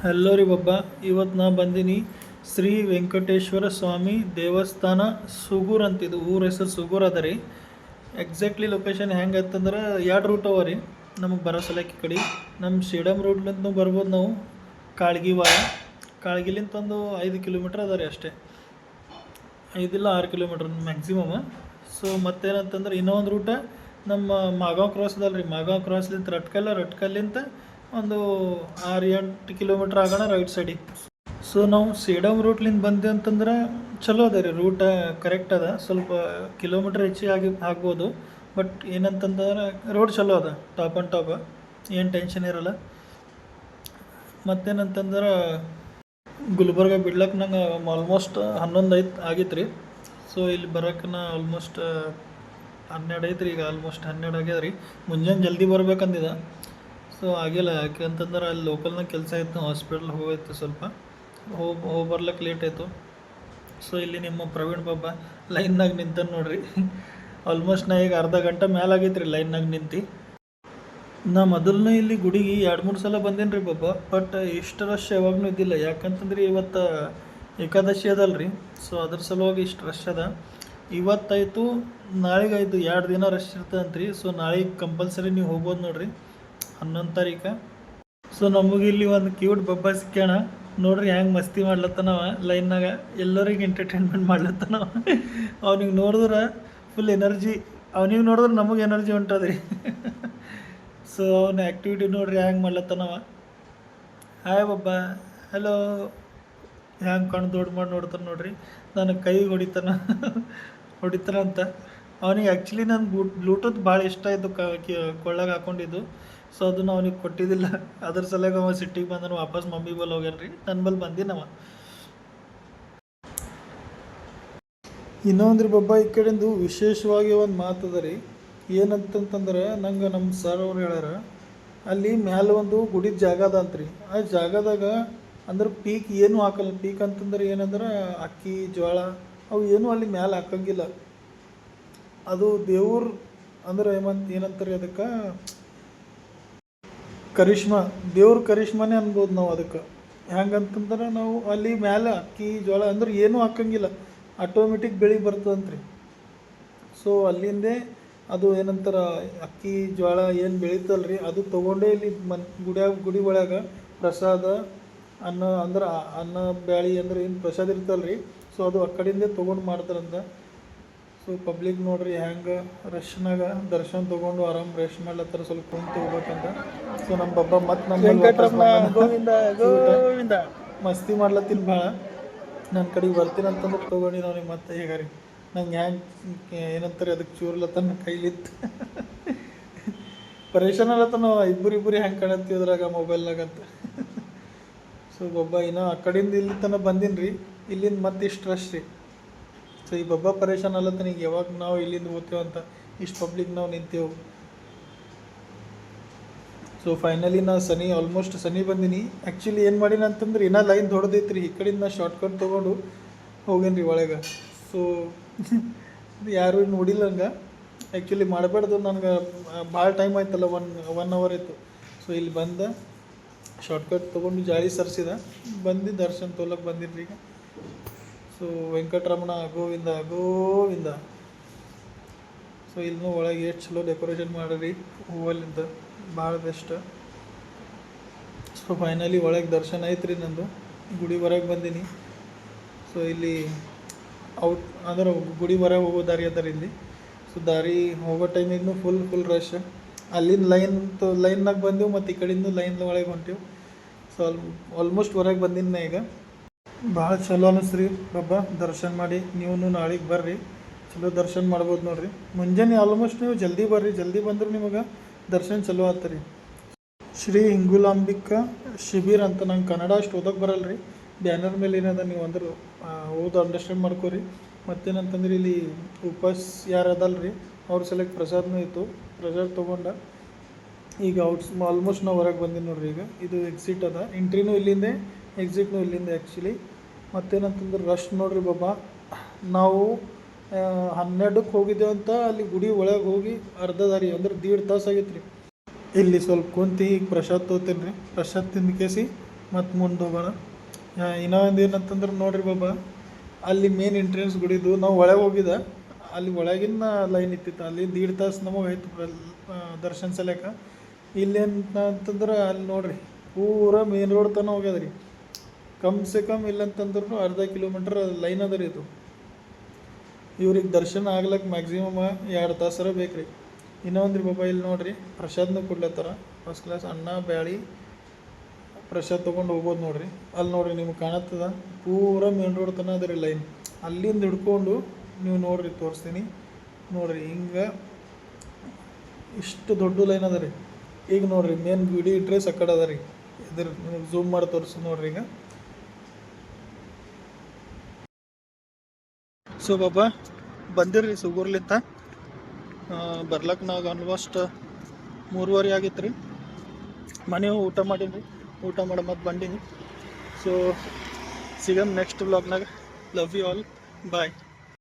Hello ರೀ ಬಬ್ಬ. ಇವತ್ತು ನಾ ಬಂದೀನಿ ಶ್ರೀ ವೆಂಕಟೇಶ್ವರ ಸ್ವಾಮಿ ದೇವಸ್ಥಾನ ಸುಗೂರ್ ಅಂತಿದ್ದು ಊರ ಹೆಸರು ಸುಗೂರ್ ಅದ ರೀ. ಎಕ್ಸಾಕ್ಟ್ಲಿ ಲೊಕೇಶನ್ ಹೆಂಗೆ ಅಂತಂದ್ರೆ 2 ರೂಟ್ ಅವ ರೀ ನಮಗೆ ಬರೋ ಸಲಕ್ಕೆ ಕಡೆ. ನಮ್ಮ ಸೇಡಮ್ ರೋಡ್ಲಿಂದ ಬರ್ಬೋದು ನಾವು. ಕಾಳ್ಗಿವಾರ ಕಾಳ್ಗಿಲಿಂತ ಒಂದು 5 ಕಿಲೋಮೀಟ್ರ್ ಅದ ರೀ ಅಷ್ಟೇ, 5 ಇಲ್ಲ 6 ಕಿಲೋಮೀಟ್ರ್ ಮ್ಯಾಕ್ಸಿಮಮ್. ಸೊ ಮತ್ತೇನಂತಂದ್ರೆ ಇನ್ನೊಂದು ರೂಟ ನಮ್ಮ ಮಾಗಾವ್ ಕ್ರಾಸ್ ಅದಲ್ಲ ರೀ, ಮಾಗಾವ್ ಕ್ರಾಸ್ಲಿಂತ ರಟ್ಕಲ್ಲಿಂತ ಒಂದು 6-8 ಕಿಲೋಮೀಟ್ರ್ ಆಗೋಣ ರೈಟ್ ಸೈಡಿಗೆ. ಸೊ ನಾವು ಸೇಡಮ್ ರೂಟ್ಲಿಂದ ಬಂದೆ ಅಂತಂದ್ರೆ ಚಲೋ ಅದ ರೀ, ರೂಟ ಕರೆಕ್ಟ್ ಅದ. ಸ್ವಲ್ಪ ಕಿಲೋಮೀಟ್ರ್ ಹೆಚ್ಚಿಗೆ ಆಗ್ಬೋದು, ಬಟ್ ಏನಂತಂದ್ರೆ ರೋಡ್ ಚಲೋ ಅದ, ಟಾಪ್ ಆ್ಯಂಡ್ ಟಾಪ್, ಏನು ಟೆನ್ಷನ್ ಇರೋಲ್ಲ. ಮತ್ತೇನಂತಂದ್ರೆ ಗುಲ್ಬರ್ಗ ಬಿಡ್ಲಕ್ಕೆ ನಂಗೆ ಆಲ್ಮೋಸ್ಟ್ 11 ಆಗಿತ್ತು ರೀ. ಸೊ ಇಲ್ಲಿ ಬರೋಕೆ ನಾ ಆಲ್ಮೋಸ್ಟ್ 12 ಐತೆ ರೀ, ಈಗ ಆಲ್ಮೋಸ್ಟ್ 12 ಆಗ್ಯದ ರೀ. ಮುಂಜಾನೆ ಜಲ್ದಿ ಬರ್ಬೇಕಂದಿದೆ, ಸೊ ಆಗಿಲ್ಲ. ಯಾಕೆ ಅಂತಂದ್ರೆ ಅಲ್ಲಿ ಲೋಕಲ್ನಾಗ ಕೆಲಸ ಇತ್ತು, ಹಾಸ್ಪಿಟಲ್ ಹೋಗಿತ್ತು, ಸ್ವಲ್ಪ ಹೋಗಿ ಬರ್ಲಿಕ್ಕೆ ಲೇಟ್ ಆಯಿತು. ಸೊ ಇಲ್ಲಿ ನಿಮ್ಮ ಪ್ರವೀಣ್ ಬಾಬಾ ಲೈನ್ನಾಗ ನಿಂತಾನೆ ನೋಡ್ರಿ. ಆಲ್ಮೋಸ್ಟ್ ನಾ ಈಗ ಅರ್ಧ ಗಂಟೆ ಮೇಲೆ ಆಗೈತೆ ರೀ ಲೈನ್ನಾಗ ನಿಂತು. ನಾ ಮೊದಲನೇ ಇಲ್ಲಿ ಗುಡಿಗೆ 2-3 ಸಲ ಬಂದೇನಿ ರೀ ಬಾಬಾ, ಬಟ್ ಇಷ್ಟು ರಶ್ ಯಾವಾಗೂ ಇದ್ದಿಲ್ಲ. ಯಾಕಂತಂದ್ರೆ ಇವತ್ತು ಏಕಾದಶಿ ಅದಲ್ಲ ರೀ, ಸೊ ಅದ್ರ ಸಲುವಾಗಿ ಇಷ್ಟು ರಶ್ ಅದ. ಇವತ್ತಾಯಿತು, ನಾಳೆಗಾಯ್ತು, 2 ದಿನ ರಶ್ ಇರ್ತದಂತ್ರಿ. ಸೊ ನಾಳೆಗೆ ಕಂಪಲ್ಸರಿ ನೀವು ಹೋಗ್ಬೋದು ನೋಡ್ರಿ, 11 ತಾರೀಕು. ಸೊ ನಮಗೆ ಇಲ್ಲಿ ಒಂದು ಕ್ಯೂಟ್ ಬಬ್ಬ ಸಿಕ್ಕ್ಯಾಣ ನೋಡ್ರಿ, ಹೆಂಗೆ ಮಸ್ತಿ ಮಾಡ್ಲತ್ತನವ ಲೈನ್ನಾಗ, ಎಲ್ಲರಿಗೆ ಎಂಟರ್ಟೈನ್ಮೆಂಟ್ ಮಾಡ್ಲತ್ತನವ. ಅವ್ನಿಗೆ ನೋಡಿದ್ರೆ ಫುಲ್ ಎನರ್ಜಿ, ಅವ್ನಿಗೆ ನೋಡಿದ್ರೆ ನಮಗೆ ಎನರ್ಜಿ ಹೊಂಟದ್ರಿ. ಸೊ ಅವನ ಆ್ಯಕ್ಟಿವಿಟಿ ನೋಡ್ರಿ ಹೆಂಗೆ ಮಾಡ್ಲತ್ತನವ. Hi ಬಬ್ಬ, hello. ಹೆಂಗೆ ಕಣ್ಣು ದೊಡ್ಡ ಮಾಡಿ ನೋಡ್ತಾನೆ ನೋಡ್ರಿ, ನನಗೆ ಕೈ ಹೊಡಿತಾನಂತ. ಅವನಿಗೆ ಆ್ಯಕ್ಚುಲಿ ನನ್ನ ಬ್ಲೂಟೂತ್ ಭಾಳ ಇಷ್ಟ ಆಯಿತು, ಕೊಳ್ಳಾಗ ಹಾಕ್ಕೊಂಡಿದ್ದು. ಸೊ ಅದನ್ನು ಅವನಿಗೆ ಕೊಟ್ಟಿದ್ದಿಲ್ಲ, ಅದ್ರ ಸಲಗ ಅವ ಸಿಟ್ಟಿಗೆ ಬಂದನು, ವಾಪಸ್ ಮಮ್ಮಿ ಬಲ್ಲಿ ಹೋಗ್ಯಾನ ರೀ. ನನ್ನ ಬಲ್ಲಿ ಬಂದಿನವ. ಇನ್ನೊಂದು ರೀ ಬಬ್ಬ, ಈ ಕಡೆಂದು ವಿಶೇಷವಾಗಿ ಒಂದು ಮಾತದ ರೀ. ಏನಂತಂತಂದ್ರೆ ನಂಗೆ ನಮ್ಮ ಸರ್ ಅವ್ರು ಹೇಳ್ಯಾರ, ಅಲ್ಲಿ ಮ್ಯಾಲೆ ಒಂದು ಗುಡಿದ ಜಾಗ ಅದ ಅಂತ್ರಿ. ಆ ಜಾಗದಾಗ ಅಂದ್ರೆ ಪೀಕ್ ಏನೂ ಹಾಕಲ್ಲ. ಪೀಕ್ ಅಂತಂದ್ರೆ ಏನಂದ್ರೆ ಅಕ್ಕಿ ಜೋಳ ಅವು ಏನೂ ಅಲ್ಲಿ ಮ್ಯಾಲೆ ಹಾಕಂಗಿಲ್ಲ. ಅದು ದೇವ್ರ ಅಂದ್ರೆ ಏನಂತಾರೆ ಅದಕ್ಕೆ, ಕರಿಷ್ಮಾ, ದೇವ್ರ ಕರಿಷ್ಮಾನೇ ಅನ್ಬೋದು ನಾವು ಅದಕ್ಕೆ. ಹೆಂಗಂತಂದ್ರೆ ನಾವು ಅಲ್ಲಿ ಮ್ಯಾಲೆ ಅಕ್ಕಿ ಜೋಳ ಅಂದ್ರೆ ಏನೂ ಹಾಕಂಗಿಲ್ಲ, ಆಟೋಮೆಟಿಕ್ ಬೆಳೆ ಬರ್ತದಂತ್ರಿ. ಸೊ ಅಲ್ಲಿಂದೇ ಅದು ಏನಂತಾರೆ ಅಕ್ಕಿ ಜೋಳ ಏನು ಬೆಳೀತಲ್ರಿ, ಅದು ತೊಗೊಂಡೇ ಇಲ್ಲಿ ಗುಡಿ ಒಳಗೆ ಪ್ರಸಾದ ಅನ್ನ ಅಂದ್ರೆ ಅನ್ನ ಬ್ಯಾಳಿ ಅಂದ್ರೆ ಏನು ಪ್ರಸಾದ ಇರ್ತಲ್ರಿ, ಸೊ ಅದು ಆ ಕಡೆಯಿಂದೇ ತೊಗೊಂಡು ಮಾಡ್ತಾರಂತ. ಸೊ ಪಬ್ಲಿಕ್ ನೋಡ್ರಿ ಹೆಂಗೆ ರಶ್ನಾಗ ದರ್ಶನ ತೊಗೊಂಡು ಆರಾಮ್ ರೆಸ್ಟ್ ಮಾಡ್ಲತ್ತಾರ, ಸ್ವಲ್ಪ ಕುಂತು ಹೋಗ್ಬೇಕಂತ. ಸೊ ನಮ್ಮ ಬಬ್ಬ ಮತ್ತು ನಮ್ಮ ಮಸ್ತಿ ಮಾಡ್ಲತ್ತೀನಿ ಭಾಳ. ನನ್ನ ಕಡೆಗೆ ಬರ್ತೀನಿ ಅಂತಂದ್ರೆ ತೊಗೊಂಡು ಅವ್ನಿಗೆ ಮತ್ತೆ ಹೇಗ ರೀ, ನಂಗೆ ಹ್ಯಾಂಗೆ ಏನಂತಾರೆ ಅದಕ್ಕೆ ಚೂರ್ಲತ್ತನ ಕೈಲಿತ್ತು. ಪರೇಶಾನ್ ಅಲ್ಲತ್ತ ನಾವು ಇಬ್ಬರು ಹೆಂಗೆ ಕಾಣತ್ತೀವಿ ಅದ್ರಾಗ ಮೊಬೈಲ್ನಾಗಂತ. ಸೊ ಬಬ್ಬ ಇನ್ನೂ ಆ ಕಡೆಯಿಂದ ಇಲ್ಲಿ ತನಕ ಬಂದೀನಿ ರೀ, ಇಲ್ಲಿಂದ ಮತ್ತೆ ಇಷ್ಟು ರಶ್ ರೀ. ಸೊ ಈ ಬಬ್ಬ ಪರೇಶಾನ್ ಅಲ್ಲತ್ತನ ಈಗ ಯಾವಾಗ ನಾವು ಇಲ್ಲಿಂದ ಹೋಗ್ತೇವೆ ಅಂತ, ಇಷ್ಟು ಪಬ್ಲಿಕ್ ನಾವು ನಿಂತೇವು. ಸೊ ಫೈನಲಿ ನಾ ಆಲ್ಮೋಸ್ಟ್ ಸನಿ ಬಂದೀನಿ. ಆ್ಯಕ್ಚುಲಿ ಏನು ಮಾಡೀನಿ ಅಂತಂದ್ರೆ ಇನ್ನೂ ಲೈನ್ ದೊಡ್ಡದೈತೆ ರೀ, ಈ ಕಡೆಯಿಂದ ನಾ ಶಾರ್ಟ್ಕಟ್ ತೊಗೊಂಡು ಹೋಗೇನಿ ರೀ ಒಳಗೆ. ಸೊ ಯಾರು ನೋಡಿಲ್ಲ ಹಂಗೆ. ಆ್ಯಕ್ಚುಲಿ ಮಾಡಬಾರ್ದು, ನನಗೆ ಭಾಳ ಟೈಮ್ ಆಯ್ತಲ್ಲ, 1 ಅವರ್ ಆಯಿತು. ಸೊ ಇಲ್ಲಿ ಬಂದ ಶಾರ್ಟ್ಕಟ್ ತೊಗೊಂಡು ಜಾಳಿ ಸರಿಸಿದ ಬಂದು ದರ್ಶನ ತೊಗೊಳಕ್ಕೆ ಬಂದಿರಿ ಈಗ. ಸೊ ವೆಂಕಟರಮಣ ಗೋವಿಂದ ಗೋವಿಂದ. ಸೊ ಇಲ್ಲೂ ಒಳಗೆ ಎಷ್ಟು ಚಲೋ ಡೆಕೋರೇಷನ್ ಮಾಡಿರಿ ಹೂವಲ್ಲಿಂದ, ಭಾಳ ಬೆಸ್ಟ್. ಸೊ ಫೈನಲಿ ಒಳಗೆ ದರ್ಶನ ಐತ್ರಿ ನಂದು, ಗುಡಿ ಹೊರಗೆ ಬಂದೀನಿ. ಸೊ ಇಲ್ಲಿ ಅಂದ್ರೆ ಗುಡಿ ಹೊರಗೆ ಹೋಗೋ ದಾರಿ ಅದಾರ ಇಲ್ಲಿ. ಸೊ ದಾರಿ ಹೋಗೋ ಟೈಮಿಗೂ ಫುಲ್ ರಶ್. ಅಲ್ಲಿಂದ ಲೈನ್ನಾಗ ಬಂದೆವು, ಮತ್ತು ಈ ಕಡೆಯಿಂದ ಲೈನ್ ಒಳಗೆ ಹೊಂಟೇವು. ಸೊ ಆಲ್ಮೋಸ್ಟ್ ಹೊರಗೆ ಬಂದಿನಿ ನಾ ಈಗ. ಭಾಳ ಚಲೋ ಅನ್ನಿಸ್ರಿ ಬಾಬಾ, ದರ್ಶನ ಮಾಡಿ. ನೀವು ನಾಳೆಗೆ ಬರ್ರಿ, ಚಲೋ ದರ್ಶನ ಮಾಡ್ಬೋದು ನೋಡ್ರಿ. ಮುಂಜಾನೆ ಆಲ್ಮೋಸ್ಟ್ ನೀವು ಜಲ್ದಿ ಬರ್ರಿ, ಜಲ್ದಿ ಬಂದ್ರೆ ನಿಮಗೆ ದರ್ಶನ ಚಲೋ ಆಗ್ತರಿ. ಶ್ರೀ ಹಿಂಗುಲಾಂಬಿಕಾ ಶಿಬಿರ ಅಂತ, ನಂಗೆ ಕನ್ನಡ ಅಷ್ಟು ಓದೋಕೆ ಬರಲ್ಲ ರೀ. ಬ್ಯಾನರ್ ಮೇಲೆ ಏನದ ನೀವು ಅಂದ್ರೆ ಓದು ಅಂಡರ್ಸ್ಟ್ಯಾಂಡ್ ಮಾಡ್ಕೊರಿ. ಮತ್ತೇನಂತಂದ್ರೆ ಇಲ್ಲಿ ಉಪವಾಸ ಯಾರು ಅದಲ್ಲ ರೀ, ಅವ್ರ ಸಲಕ್ಕೆ ಪ್ರಸಾದನೂ ಇತ್ತು, ಪ್ರಸಾದ ತೊಗೊಂಡ ಈಗ ಆಲ್ಮೋಸ್ಟ್ ನಾವು ಹೊರಗೆ ಬಂದೀನಿ ನೋಡ್ರಿ. ಈಗ ಇದು ಎಕ್ಸಿಟ್ ಅದ, ಎಂಟ್ರಿನೂ ಇಲ್ಲಿಂದೆ, ಎಕ್ಸಿಟ್ನೂ ಇಲ್ಲಿಂದ ಆ್ಯಕ್ಚುಲಿ. ಮತ್ತೇನಂತಂದ್ರೆ ರಶ್ ನೋಡ್ರಿ ಬಾಬಾ. ನಾವು 12ಕ್ಕೆ ಹೋಗಿದ್ದೇವೆ ಅಂತ ಅಲ್ಲಿ ಗುಡಿ ಒಳಗೆ ಹೋಗಿ ಅರ್ಧ ದಾರಿ ಅಂದ್ರೆ 1.5 ತಾಸು ಆಗೈತೆ ರೀ. ಇಲ್ಲಿ ಸ್ವಲ್ಪ ಕುಂತು ಈಗ ಪ್ರಸಾದ ತೊಗೋತೀನಿ ರೀ. ಪ್ರಸಾದ ತಿಂದು ಕೇಸಿ ಮತ್ತು ಮುಂದೆ ಹೋಗೋಣ. ಇನ್ನೂ ಒಂದು ಏನಂತಂದ್ರೆ ನೋಡ್ರಿ ಬಾಬಾ, ಅಲ್ಲಿ ಮೇನ್ ಎಂಟ್ರೆನ್ಸ್ ಗುಡಿದು ನಾವು ಒಳಗೆ ಹೋಗಿದ್ದ, ಅಲ್ಲಿ ಒಳಗಿನ ಲೈನ್ ಇತ್ತಿತ್ತು. ಅಲ್ಲಿ 1.5 ತಾಸು ನಮಗೆ ಆಯ್ತು ದರ್ಶನ ಸಲ್ಯಾಕ. ಇಲ್ಲೇನು ಅಂತಂದ್ರೆ ಅಲ್ಲಿ ನೋಡ್ರಿ ಪೂರಾ ಮೇನ್ ರೋಡ್ ತನಕ ಹೋಗ್ಯದ ರೀ. ಕಮ್ ಸೆ ಕಮ್ ಇಲ್ಲಂತಂದ್ರೂ ಅರ್ಧ ಕಿಲೋಮೀಟ್ರ್ ಲೈನ್ ಅದ ರೀ ಇದು. ಇವ್ರಿಗೆ ದರ್ಶನ ಆಗ್ಲಕ್ಕೆ ಮ್ಯಾಕ್ಸಿಮಮ್ 2 ತಾಸರ ಬೇಕು ರೀ. ಇನ್ನೊಂದು ರೀ ಬಾಬಾ, ಇಲ್ಲಿ ನೋಡ್ರಿ ಪ್ರಸಾದ್ನೂ ಕೊಡ್ಲತ್ತಾರ. ಫಸ್ಟ್ ಕ್ಲಾಸ್ ಅನ್ನ ಬ್ಯಾಳಿ ಪ್ರಸಾದ್ ತೊಗೊಂಡು ಹೋಗ್ಬೋದು ನೋಡ್ರಿ. ಅಲ್ಲಿ ನೋಡ್ರಿ ನಿಮ್ಗೆ ಕಾಣತ್ತದ ಪೂರಾ ಮೇನ್ ರೋಡ್ ತನಕ ಅದ ರೀ ಲೈನ್. ಅಲ್ಲಿಂದ ಹಿಡ್ಕೊಂಡು ನೀವು ನೋಡ್ರಿ, ತೋರಿಸ್ತೀನಿ ನೋಡ್ರಿ. ಹಿಂಗೆ ಇಷ್ಟು ದೊಡ್ಡ ಲೈನ್ ಅದ ರೀ. ಈಗ ನೋಡ್ರಿ ಮೇನ್ ಗುಡಿ ಡ್ರೆಸ್ ಆ ಕಡೆ ಅದ ರೀ. ಇದ್ರ ನಿಮಗೆ ಝೂಮ್ ಮಾಡಿ ತೋರಿಸಿ ನೋಡ್ರಿ. ಈಗ ಸೊ ಬಾಬಾ ಬಂದಿರ್ರಿ ಸುಗೂರ್ಲಿಂತ. ಬರ್ಲಕ್ಕೆ ನಾವು ಆಲ್ಮೋಸ್ಟ್ 3:30 ಆಗಿತ್ತು ರೀ. ಮನೆ ಊಟ ಮಾಡೀನಿ ರೀ. ಊಟ ಮಾಡಿ ಮತ್ತೆ ಬಂದೀನಿ. ಸೊ ಸಿಗಮ್ ನೆಕ್ಸ್ಟ್ ವ್ಲಾಗ್ನಾಗ. Love you all, bye.